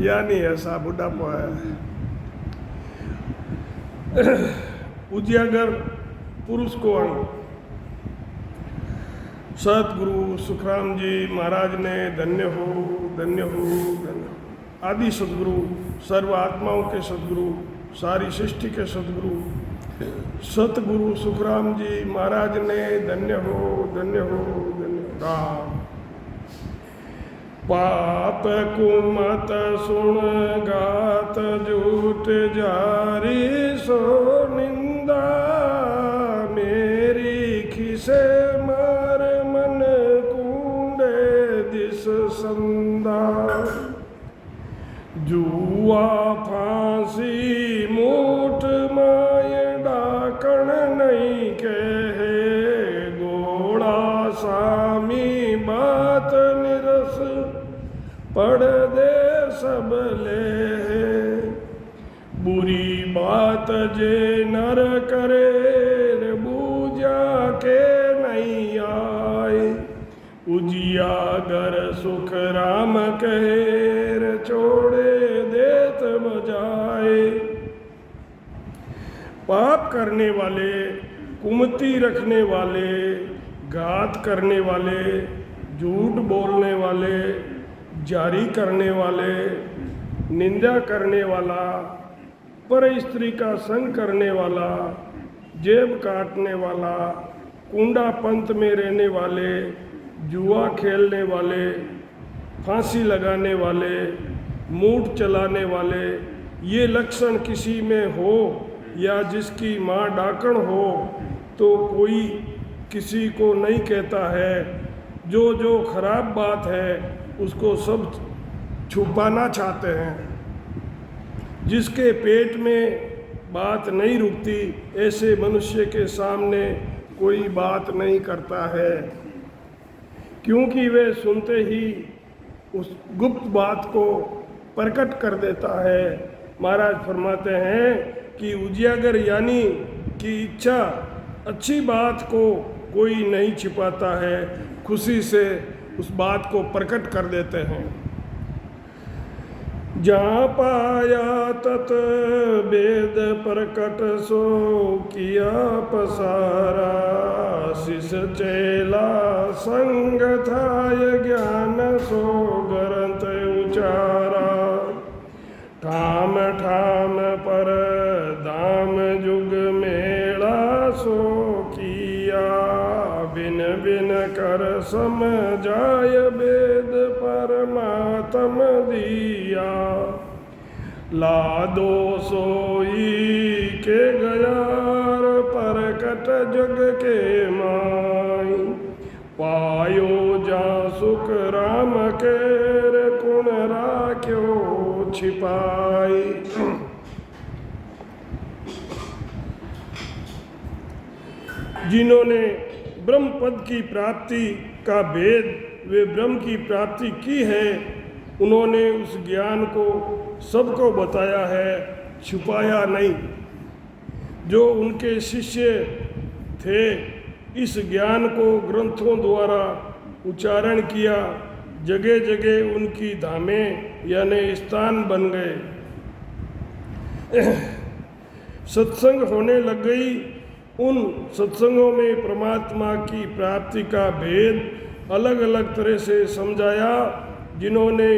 यानी ऐसा बुढ़ापा है। उजियागर पुरुष को अंग सतगुरु सुखराम जी महाराज ने धन्य हो धन्य हो धन्य हो। आदि सदगुरु, सर्व आत्माओं के सदगुरु, सारी सृष्टि के सदगुरु सतगुरु सुखराम जी महाराज ने धन्य हो धन्य हो धन्य हो। राम पाप कुमत सुन गात झूठ जारी सो निंदा मेरी खिसे मार मन कूंडे दिस संदा जुआ फांसी मूठ माय डाकण नहीं कहे गोड़ा सामी बात निरस पढ़ दे सब ले बुरी बात जे नर करे बूझा के नहीं आए उजियागर सुख राम कहेर छोड़े देत बजाए। पाप करने वाले, कुमति रखने वाले, घात करने वाले, झूठ बोलने वाले, जारी करने वाले, निंदा करने वाला, पर स्त्री का संग करने वाला, जेब काटने वाला, कुंडा पंथ में रहने वाले, जुआ खेलने वाले, फांसी लगाने वाले, मूठ चलाने वाले, ये लक्षण किसी में हो या जिसकी माँ डाकण हो तो कोई किसी को नहीं कहता है। जो जो खराब बात है उसको सब छुपाना चाहते हैं। जिसके पेट में बात नहीं रुकती ऐसे मनुष्य के सामने कोई बात नहीं करता है, क्योंकि वे सुनते ही उस गुप्त बात को प्रकट कर देता है। महाराज फरमाते हैं कि उजियागर यानी कि इच्छा अच्छी बात को कोई नहीं छिपाता है, खुशी से उस बात को प्रकट कर देते हैं। जहाँ पाया तत वेद प्रकट सो किया पसारा शिष चेला संग थाय ज्ञान सो ग्रंथ उचारा ठाम ठाम पर दाम जुग मेला सो किया बिन बिन कर समझाय वेद परमात्म दिया लादो सोई के गयार परकट जग के माई पायो जा सुख राम केर कुण राख्यो छिपाई। जिन्होंने ब्रह्म पद की प्राप्ति का भेद वे ब्रह्म की प्राप्ति की है, उन्होंने उस ज्ञान को सबको बताया है, छुपाया नहीं। जो उनके शिष्य थे इस ज्ञान को ग्रंथों द्वारा उच्चारण किया, जगह जगह उनकी धामें यानी स्थान बन गए। सत्संग होने लग गई। उन सत्संगों में परमात्मा की प्राप्ति का भेद अलग अलग तरह से समझाया। जिन्होंने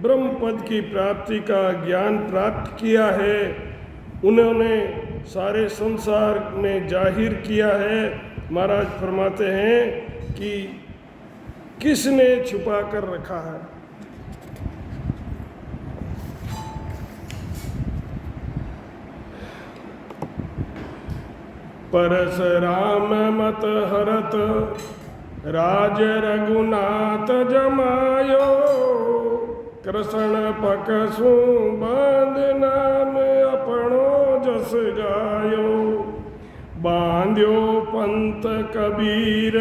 ब्रह्म पद की प्राप्ति का ज्ञान प्राप्त किया है, उन्होंने सारे संसार में जाहिर किया है। महाराज फरमाते हैं कि किसने छुपा कर रखा है। परशुराम मत हरत राज रघुनाथ जमायो कृष्ण पकसु बांध नाम अपनो जस गायो बांध्यो पंत कबीर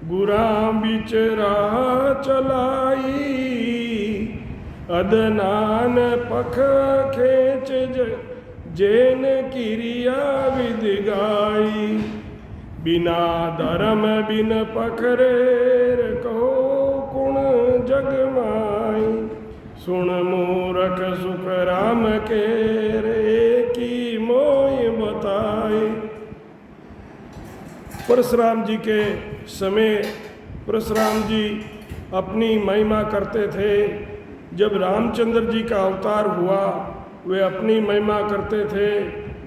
गुरा बिच राह चलाई अदनान पख खेच जैन किरिया विधि गाई बिना धर्म बिन पखरेर कहो कुण जग माई सुन मूरख सुख राम के रे की मोय बताए। परशुराम जी के समय परशुराम जी अपनी महिमा करते थे। जब रामचंद्र जी का अवतार हुआ वे अपनी महिमा करते थे।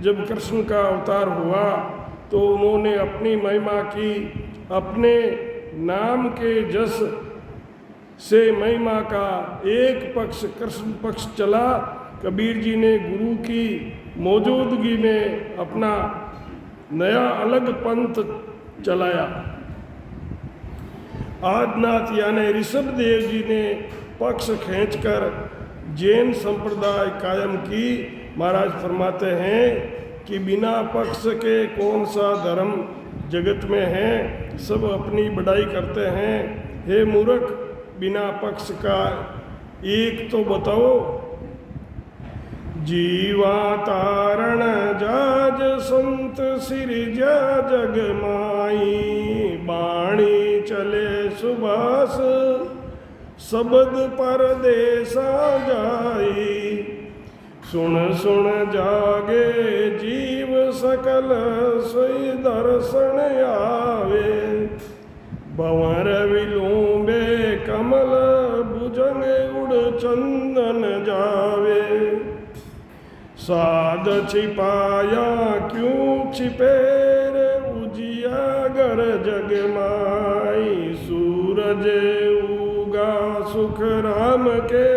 जब कृष्ण का अवतार हुआ तो उन्होंने अपनी महिमा की। अपने नाम के जस से महिमा का एक पक्ष कृष्ण पक्ष चला। कबीर जी ने गुरु की मौजूदगी में अपना नया अलग पंथ चलाया। आदिनाथ यानी ऋषभ देव जी ने पक्ष खींचकर जैन संप्रदाय कायम की। महाराज फरमाते हैं कि बिना पक्ष के कौन सा धर्म जगत में है, सब अपनी बड़ाई करते हैं। हे मूर्ख, बिना पक्ष का एक तो बताओ। जीवा तारण जाज संत सिरजा जग माई, बाणी चले सुभाष शब्द परदेसा जाई। सुन सुन जागे जीव सकल सोई दर्शन आवे, भंवर विलूम्बे कमल भुजंग उड़ चंदन जावे। साध छिपाया क्यों छिपे रे उजियागर जग माई, सूरज उगा सुख राम के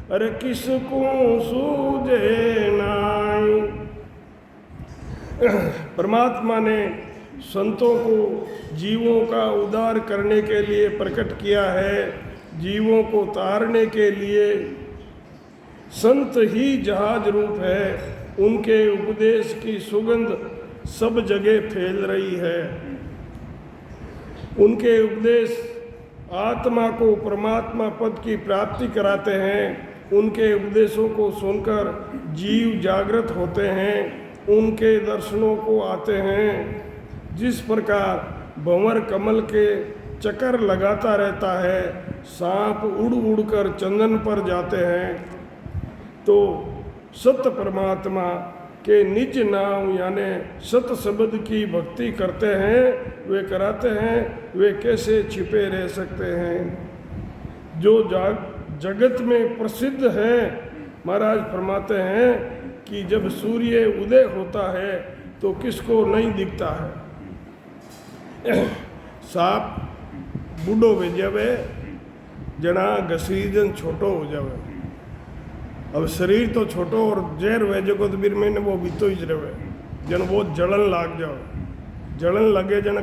अरे किसको सूझे नाई। परमात्मा ने संतों को जीवों का उद्धार करने के लिए प्रकट किया है। जीवों को तारने के लिए संत ही जहाज रूप है। उनके उपदेश की सुगंध सब जगह फैल रही है। उनके उपदेश आत्मा को परमात्मा पद की प्राप्ति कराते हैं। उनके उपदेशों को सुनकर जीव जागृत होते हैं, उनके दर्शनों को आते हैं। जिस प्रकार भंवर कमल के चक्कर लगाता रहता है, सांप उड़ उड़ कर चंदन पर जाते हैं, तो सत्य परमात्मा के निज नाम यानी सत्य शब्द की भक्ति करते हैं, वे कराते हैं, वे कैसे छिपे रह सकते हैं। जो जगत में प्रसिद्ध है, महाराज फरमाते हैं कि जब सूर्य उदय होता है तो किसको नहीं दिखता है। सांप बूढ़ो हो जावे, जना घसीजन छोटो हो जावे। अब शरीर तो छोटो और जहर वे जो तो बीर में वो बीतो ही रहे जन वो जलन लाग जाओ। जलन लगे जन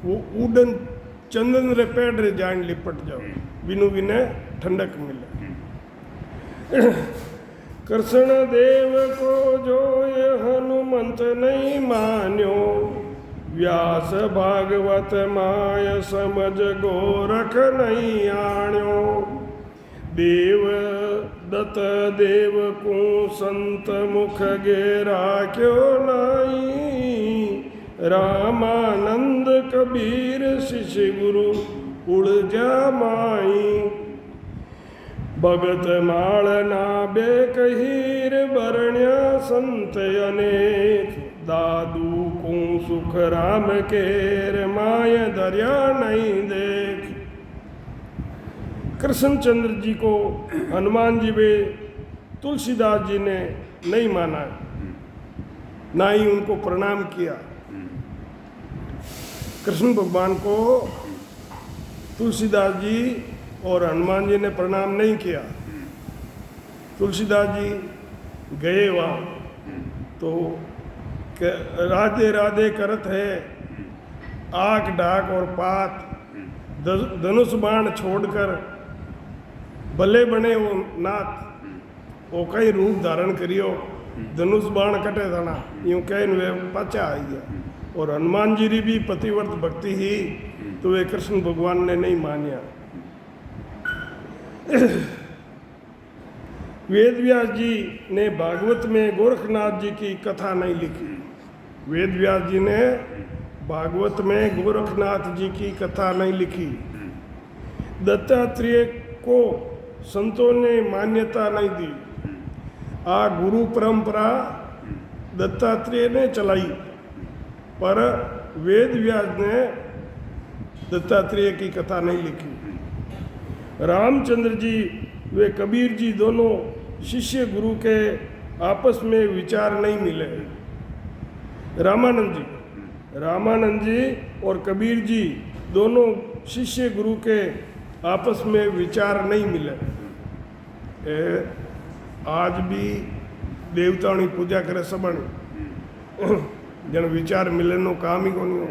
वो उड़न चंदन रे पेड़ रे जान लिपट जाओ, बिनु बिने ठंडक मिले। कृष्ण देव को जो ये हनुमंत नहीं मान्यो, व्यास भागवत माय समझ गोरख नहीं आण्यो। देव दत्त देव को संत मुख गेरा क्यों नाई, रामानंद कबीर शिष्य गुरु उड़ जा माई। भगत माल नाबे कहीर बरण्या संत अनेक, दादू को सुख राम केर माय दरिया नहीं देख। कृष्णचंद्र जी को हनुमान जी वे तुलसीदास जी ने नहीं माना, ना ही उनको प्रणाम किया। कृष्ण भगवान को तुलसीदास जी और हनुमान जी ने प्रणाम नहीं किया। तुलसीदास जी गए वहाँ तो राधे राधे करत है, आँख ढाक और पात धनुष बाण छोड़कर भले बने वो नाथ, वो कई रूप धारण करियो, धनुष बाण कटे थाना यूं कह वे पाचा आ गया। और हनुमान जी री भी पतिव्रत भक्ति ही, तो वे कृष्ण भगवान ने नहीं मानिया। वेद व्यास जी ने भागवत में गोरखनाथ जी की कथा नहीं लिखी। वेद व्यास जी ने भागवत में गोरखनाथ जी की कथा नहीं लिखी। दत्तात्रेय को संतों ने मान्यता नहीं दी। आ गुरु परंपरा दत्तात्रेय ने चलाई, पर वेद व्यास ने दत्तात्रेय की कथा नहीं लिखी। रामचंद्र जी वे कबीर जी दोनों शिष्य गुरु के आपस में विचार नहीं मिले। रामानंद जी और कबीर जी दोनों शिष्य गुरु के आपस में विचार नहीं मिले। आज भी देवताओं की पूजा करे सबन जन विचार मिलने काम ही कोनी हो।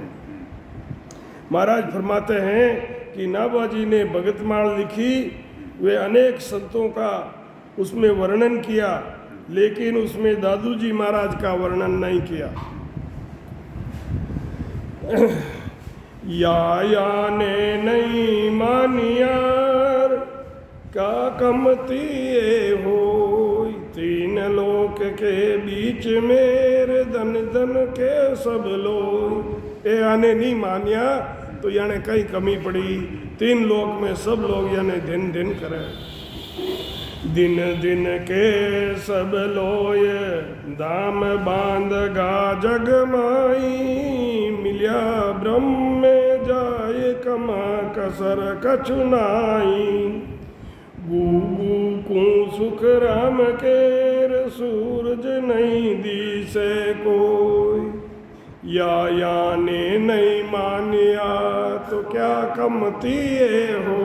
महाराज फरमाते हैं कि नाभाजी ने भगतमाल लिखी, वे अनेक संतों का उसमें वर्णन किया, लेकिन उसमें दादू जी महाराज का वर्णन नहीं किया। या ने नहीं मानियार का कमती हो, तीन लोक के बीच मेरे धन धन के सब लोग। ए आने नहीं मानिया तो याने कई कमी पड़ी, तीन लोक में सब लोग याने दिन दिन करे। दिन दिन के सब लोय दाम बांधगा जग माई, मिल्या ब्रह्म में जाए कमा कसर कछुनाई। गूगू को सुख राम केर सूरज नहीं दिसे कोई, या ने नहीं मानिया तो क्या कमती हो।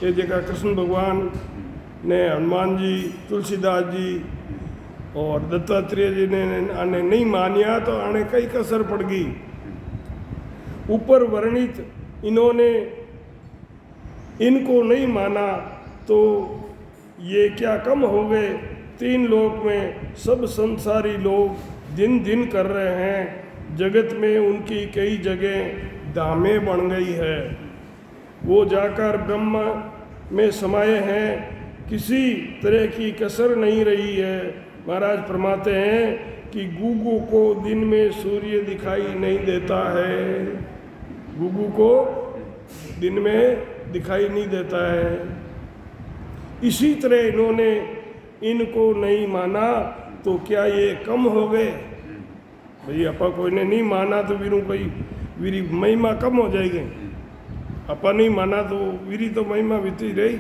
ये जगह कृष्ण भगवान ने हनुमान जी, तुलसीदास जी और दत्तात्रेय जी ने आने नहीं मानिया तो आने कई कसर पड़ गई। ऊपर वर्णित इन्होंने इनको नहीं माना तो ये क्या कम हो गए। तीन लोक में सब संसारी लोग दिन दिन कर रहे हैं, जगत में उनकी कई जगह धामें बन गई है। वो जाकर ब्रह्म में समाये हैं, किसी तरह की कसर नहीं रही है। महाराज फरमाते हैं कि गुगु को दिन में सूर्य दिखाई नहीं देता है, गुगु को दिन में दिखाई नहीं देता है। इसी तरह इन्होंने इनको नहीं माना तो क्या ये कम हो गए। भाई अपा कोई ने नहीं माना तो वीरू कोई वीरी महिमा कम हो जाएगी। अपा नहीं माना तो वीरी तो महिमा बीती रही।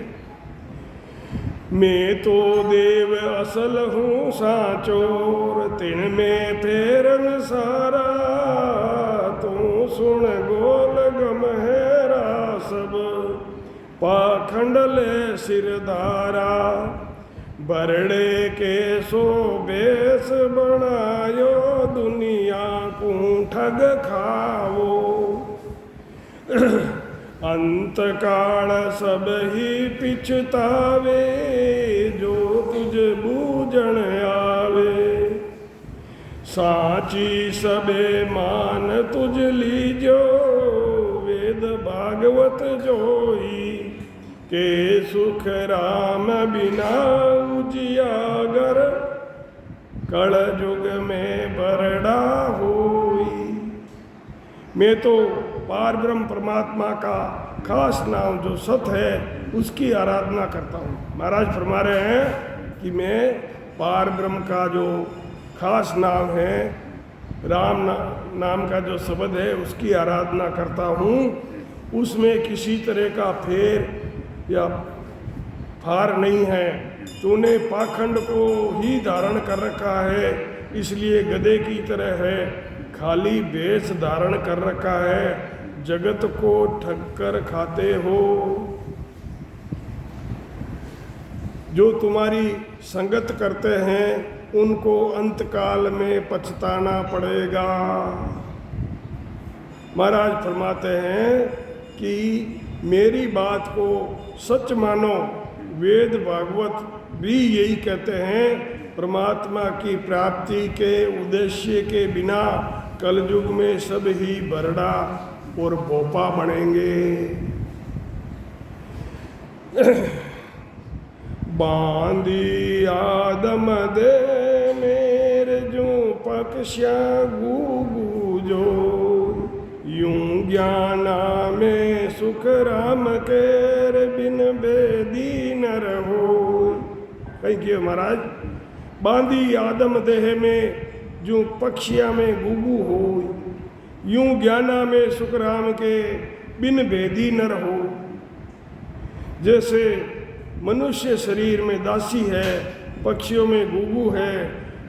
मैं तो देव असल हूँ साचोर, तिन में फेरन सारा, तू सुन गोल गम हैरा सब, पाखंड ले सिरधारा। बरड़े के सो बेस बनायो, दुनिया को ठग खाओ। अंत काल सब ही पिछतावे, जो तुझ बूझण आवे। साची सबे मान तुझ लीजो, वेद भागवत जोई। के सुख राम बिना उजियागर, कल युग में बरड़ा होई। मैं तो पार ब्रह्म परमात्मा का खास नाम जो सत है उसकी आराधना करता हूँ। महाराज फरमा रहे हैं कि मैं पार ब्रह्म का जो खास नाम है, राम नाम का जो शब्द है उसकी आराधना करता हूँ। उसमें किसी तरह का फेर या फार नहीं है। तूने पाखंड को ही धारण कर रखा है, इसलिए गधे की तरह है, खाली वेश धारण कर रखा है, जगत को ठग कर खाते हो। जो तुम्हारी संगत करते हैं उनको अंतकाल में पछताना पड़ेगा। महाराज फरमाते हैं कि मेरी बात को सच मानो। वेद भागवत भी यही कहते हैं, परमात्मा की प्राप्ति के उद्देश्य के बिना कलयुग में सब ही बरड़ा और भोपा बनेंगे। बांधी आदम दे मेरे जो पक्षिया गूगू जो, यूं ज्ञाना में सुख राम केर बिन बेदी कहीं किए महाराज, बांधी आदम देह में जो पक्षिया में गुगु हो, यूं ज्ञाना में सुखराम के बिन भेदी नर हो। जैसे मनुष्य शरीर में दासी है, पक्षियों में गुगु है,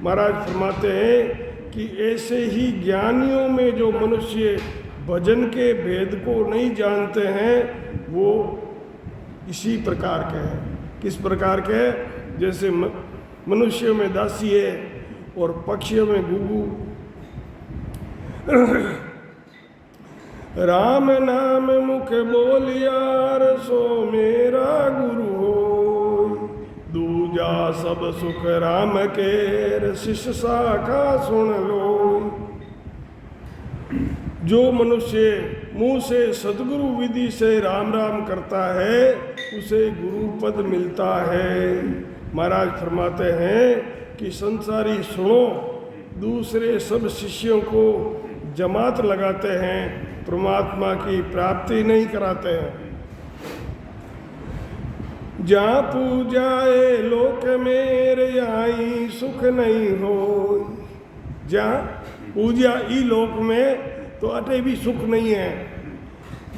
महाराज फरमाते हैं कि ऐसे ही ज्ञानियों में जो मनुष्य भजन के भेद को नहीं जानते हैं वो इसी प्रकार के हैं। किस प्रकार के? जैसे मनुष्यों में दासी है और पक्षियों में गुगु। राम नाम मुख बोलियार सो मेरा गुरु हो, दूजा सब सुख राम के शिष्य शाखा सुन लो। जो मनुष्य मुंह से सदगुरु विधि से राम राम करता है उसे गुरु पद मिलता है। महाराज फरमाते हैं कि संसारी सुनो, दूसरे सब शिष्यों को जमात लगाते हैं, परमात्मा की प्राप्ति नहीं कराते हैं। जहाँ पूजाए लोक मेरे आई सुख नहीं हो, जहाँ पूजा ई लोक में तो अटे भी सुख नहीं है।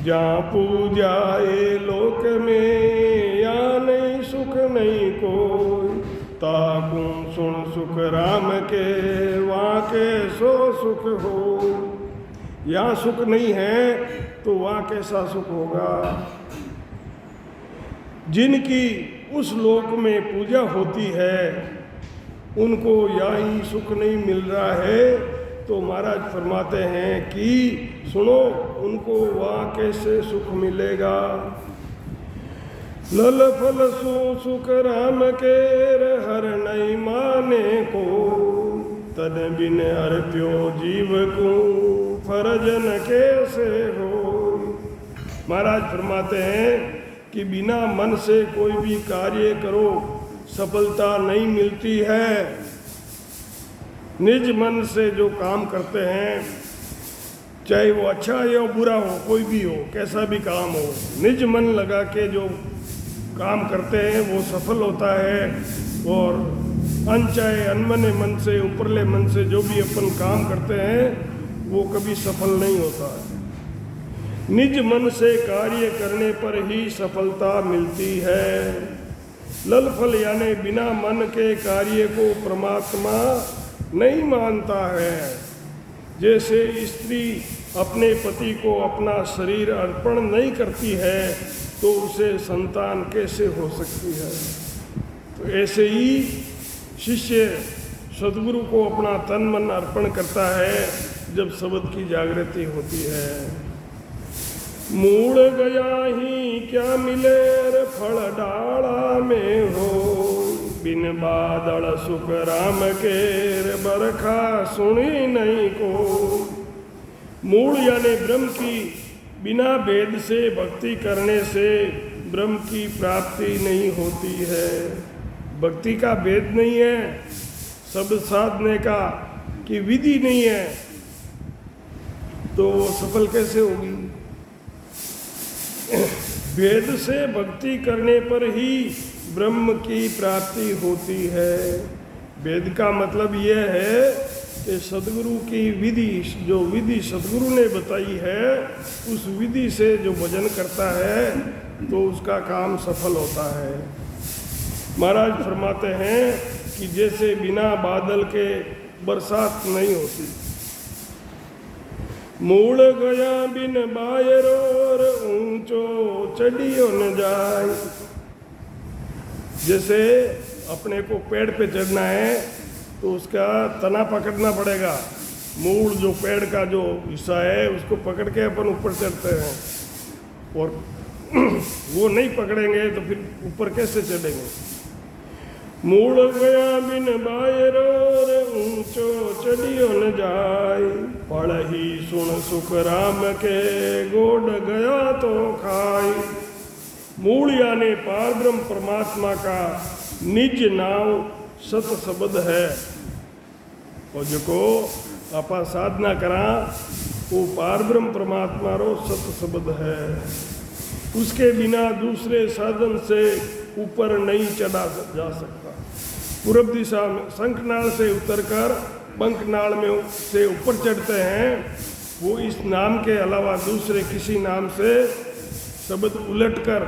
जहाँ पूजाए लोक में या नहीं सुख नहीं कोई, ताकू सुन सुख राम के वहाँ के सो सुख हो। यहाँ सुख नहीं है तो वहाँ कैसा सुख होगा। जिनकी उस लोक में पूजा होती है उनको यही सुख नहीं मिल रहा है, तो महाराज फरमाते हैं कि सुनो उनको वहाँ कैसे सुख मिलेगा। लल फल सो सुख राम के हर नहीं माने को, तन बिन अर्प्यो जीव को फरजन कैसे हो। महाराज फरमाते हैं कि बिना मन से कोई भी कार्य करो सफलता नहीं मिलती है। निज मन से जो काम करते हैं, चाहे वो अच्छा या बुरा हो, कोई भी हो, कैसा भी काम हो, निज मन लगा के जो काम करते हैं वो सफल होता है। और अनचाहे अनमने मन से, ऊपरले मन से जो भी अपन काम करते हैं वो कभी सफल नहीं होता है। निज मन से कार्य करने पर ही सफलता मिलती है। लल फल यानी बिना मन के कार्य को परमात्मा नहीं मानता है। जैसे स्त्री अपने पति को अपना शरीर अर्पण नहीं करती है तो उसे संतान कैसे हो सकती है। तो ऐसे ही शिष्य सद्गुरु को अपना तन मन अर्पण करता है जब शब्द की जागृति होती है। मूड़ गया ही क्या मिले रे फल डाला में हो, बिन बादल सुख राम के रे बरखा सुनी नहीं को। मूल यानी ब्रह्म की बिना भेद से भक्ति करने से ब्रह्म की प्राप्ति नहीं होती है। भक्ति का भेद नहीं है, शब्द साधने का की विधि नहीं है, तो सफल कैसे होगी। वेद से भक्ति करने पर ही ब्रह्म की प्राप्ति होती है। वेद का मतलब यह है कि सद्गुरु की विधि, जो विधि सद्गुरु ने बताई है उस विधि से जो भजन करता है तो उसका काम सफल होता है। महाराज फरमाते हैं कि जैसे बिना बादल के बरसात नहीं होती, मूड़ गया बिन बायरोर ऊंचो चढ़ियो न जाए। जैसे अपने को पेड़ पे चढ़ना है तो उसका तना पकड़ना पड़ेगा। मूल जो पेड़ का जो हिस्सा है उसको पकड़ के अपन ऊपर चढ़ते हैं, और वो नहीं पकड़ेंगे तो फिर ऊपर कैसे चढ़ेंगे। मूड़ गया बिन बायरोर ऊंचो चढ़ियो न जाय, पढ़ ही सुन सुख राम के गोड गया तो खाई। मूल यानी पारब्रह्म परमात्मा का निज नाम सत शब्द है, और जो आपा साधना करा वो पारब्रह्म परमात्मा रो सत शब्द है। उसके बिना दूसरे साधन से ऊपर नहीं चढ़ा जा सकता। पूर्व दिशा में शंखनाल से उतरकर पंखनाल में से ऊपर चढ़ते हैं, वो इस नाम के अलावा दूसरे किसी नाम से शब्द उलटकर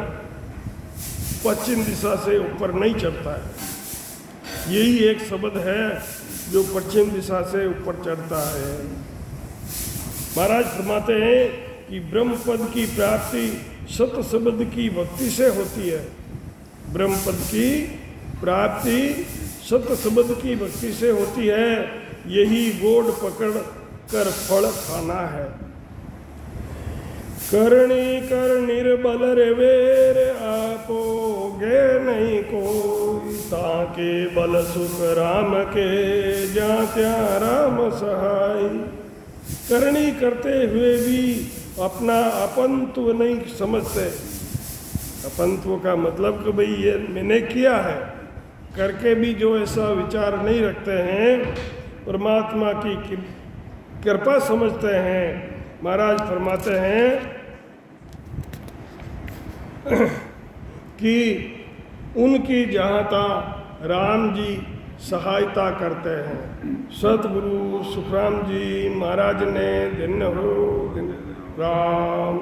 पश्चिम दिशा से ऊपर नहीं चढ़ता है। यही एक शब्द है जो पश्चिम दिशा से ऊपर चढ़ता है। महाराज फरमाते हैं कि ब्रह्म पद की प्राप्ति सत शब्द की भक्ति से होती है। ब्रह्म पद की प्राप्ति सत शब्द की भक्ति से होती है। यही गोड पकड़ कर फल खाना है। करणी कर निर्बल रेवेर आपोगे नहीं कोई, ताके बल सुख राम के जा त्या राम सहाय। करनी करते हुए भी अपना अपनत्व नहीं समझते। अपनत्व का मतलब कि भाई ये मैंने किया है, करके भी जो ऐसा विचार नहीं रखते हैं, परमात्मा की कृपा समझते हैं। महाराज फरमाते हैं कि उनकी जहाँ तहाँ राम जी सहायता करते हैं। सतगुरु सुखराम जी महाराज ने दिन हो दिन राम।